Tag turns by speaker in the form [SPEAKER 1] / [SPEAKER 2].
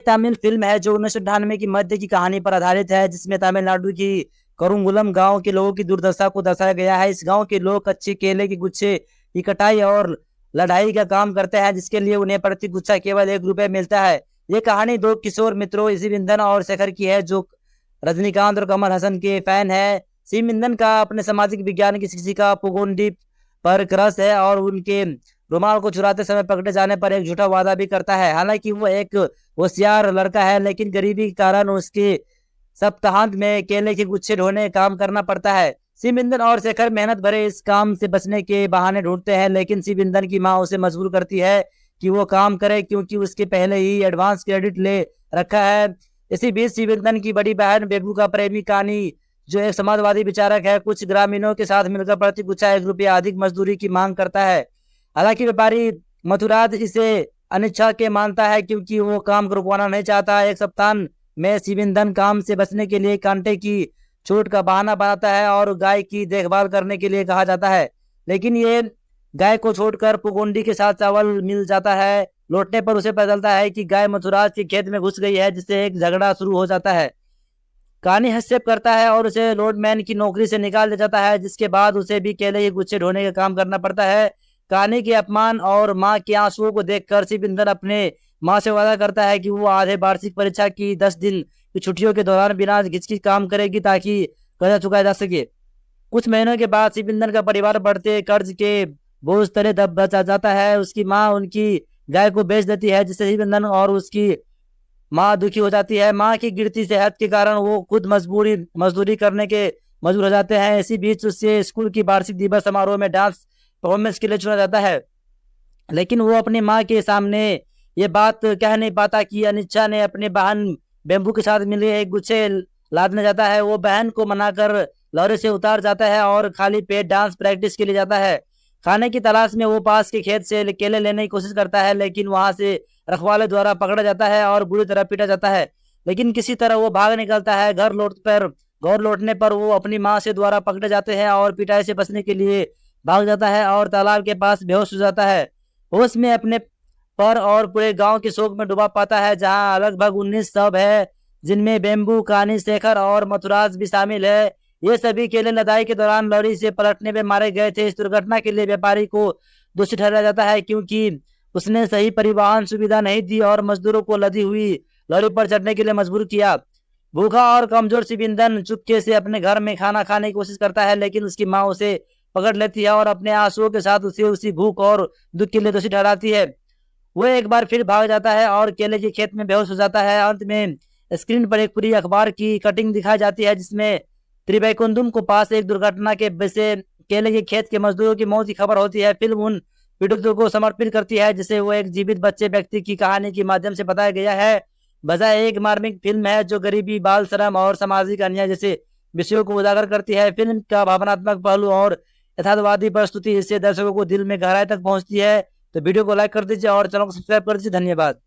[SPEAKER 1] Tamil film है जो 1998 की मध्य की कहानी पर आधारित है, जिसमें तमिलनाडु की करुंगुलम गांव के लोगों की दुर्दशा को दर्शाया गया है। इस गांव के लोग कच्चे केले के गुच्छे की कटाई और लड़ाई का काम करते हैं, जिसके लिए उन्हें प्रति गुच्छा केवल 1 रुपए मिलता है। ये कहानी दो किशोर मित्रों शिविंदन और शेखर की है, जो रजनीकांत और कमल हसन के फैन है। शिविंदन का अपने सामाजिक विज्ञान की शिक्षिका पुगोंडी पर क्रश है और उनके रुमाल को चुराते समय पकड़े जाने पर एक झूठा वादा भी करता है। हालांकि वो एक होशियार लड़का है, लेकिन गरीबी के कारण उसके सप्ताहांत में केले के गुच्छे ढोने काम करना पड़ता है। शिविंदन और शेखर मेहनत भरे इस काम से बचने के बहाने ढूंढते हैं, लेकिन शिविंदन की माँ उसे मजबूर करती है कि वो काम करे, क्योंकि उसके पहले ही एडवांस क्रेडिट ले रखा है। इसी बीच शिविंदन की बड़ी बहन बेबू का प्रेमी कानी, जो एक समाजवादी विचारक है, कुछ ग्रामीणों के साथ मिलकर प्रति गुच्छा 1 रुपया अधिक मजदूरी की मांग करता है। हालांकि व्यापारी मथुराज इसे अनिच्छा के मानता है, क्योंकि वो काम रुकवाना नहीं चाहता। एक सप्ताह में शिविंदन काम से बचने के लिए कांटे की चोट का बहाना बनाता है और गाय की देखभाल करने के लिए कहा जाता है, लेकिन ये गाय को छोड़कर पुगोंडी के साथ चावल मिल जाता है। लौटने पर उसे पता चलता है कि गाय मथुराज के खेत में घुस गई है, जिससे एक झगड़ा शुरू हो जाता है। कहानी हस्तक्षेप करता है और उसे लोडमैन की नौकरी से निकाल दिया जाता है, जिसके बाद उसे भी केले के गुच्छे ढोने का काम करना पड़ता है। कहानी के अपमान और माँ के आंसुओं को देखकर शिविंदर अपने माँ से वादा करता है कि वो आधे वार्षिक परीक्षा की 10 दिन की छुट्टियों के दौरान बिना हिचकिचाहट काम करेगी, ताकि कर्जा चुकाया जा सके। कुछ महीनों के बाद शिविंदर का परिवार बढ़ते कर्ज के बोझ तले दब बचा जाता है। उसकी माँ उनकी गाय को बेच देती है, जिससे शिविंदर और उसकी माँ दुखी हो जाती है। माँ की गिरती सेहत के कारण वो खुद मजदूरी करने के मजबूर हो जाते हैं। इसी बीच उससे स्कूल की वार्षिक दिवस समारोह में डांस परफॉर्मेंस के लिए चुना जाता है, लेकिन वो अपनी माँ के सामने ये बात कह नहीं पाता कि अनिच्छा ने अपने बहन बेम्बू के साथ मिले एक गुच्छे लादने जाता है। वो बहन को मनाकर लॉरी से उतार जाता है और खाली पेट डांस प्रैक्टिस के लिए जाता है। खाने की तलाश में वो पास के खेत से केले लेने की कोशिश करता है, लेकिन वहां से रखवाले द्वारा पकड़ा जाता है और बुरी तरह पीटा जाता है, लेकिन किसी तरह वो भाग निकलता है। घर लौटने पर वो अपनी माँ से द्वारा पकड़े जाते हैं और पिटाई से बचने के लिए भाग जाता है और तालाब के पास बेहोश हो जाता है। होश में अपने पर और पूरे गांव के शोक में डुबा पाता है, जहां लगभग 19 शव है, जिनमें बेम्बू, कानी, शेखर और मथुराज भी शामिल है। ये सभी केले लदाई के दौरान लॉरी से पलटने में मारे गए थे। इस दुर्घटना के लिए व्यापारी को दोषी ठहराया जाता है, क्योंकि उसने सही परिवहन सुविधा नहीं दी और मजदूरों को लदी हुई लॉरी पर चढ़ने के लिए मजबूर किया। भूखा और कमजोर शिविंदन चुपके से अपने घर में खाना खाने की कोशिश करता है, लेकिन उसकी माँ उसे पकड़ लेती है और अपने आंसुओं के साथ उसे उसी भूख और दुख के लिए दोषी ठहराती है। वो एक बार फिर भाग जाता है और केले के खेत में बेहोश हो जाता है। अंत में स्क्रीन पर एक पूरी अखबार की कटिंग दिखाई जाती है, जिसमें त्रिवैकुंदम को पास एक दुर्घटना के से केले के खेत के मजदूरों की मौत की खबर होती है। फिल्म उन पीड़ितों को समर्पित करती है जिसे वो एक जीवित बच्चे व्यक्ति की कहानी के माध्यम से बताया गया है। बजाय एक मार्मिक फिल्म है जो गरीबी, बाल श्रम और सामाजिक अन्याय जैसे विषयों को उजागर करती है। फिल्म का भावनात्मक पहलू और यथार्थवादी प्रस्तुति इससे दर्शकों को दिल में गहराई तक पहुंचती है। तो वीडियो को लाइक कर दीजिए और चैनल को सब्सक्राइब कर दीजिए। धन्यवाद।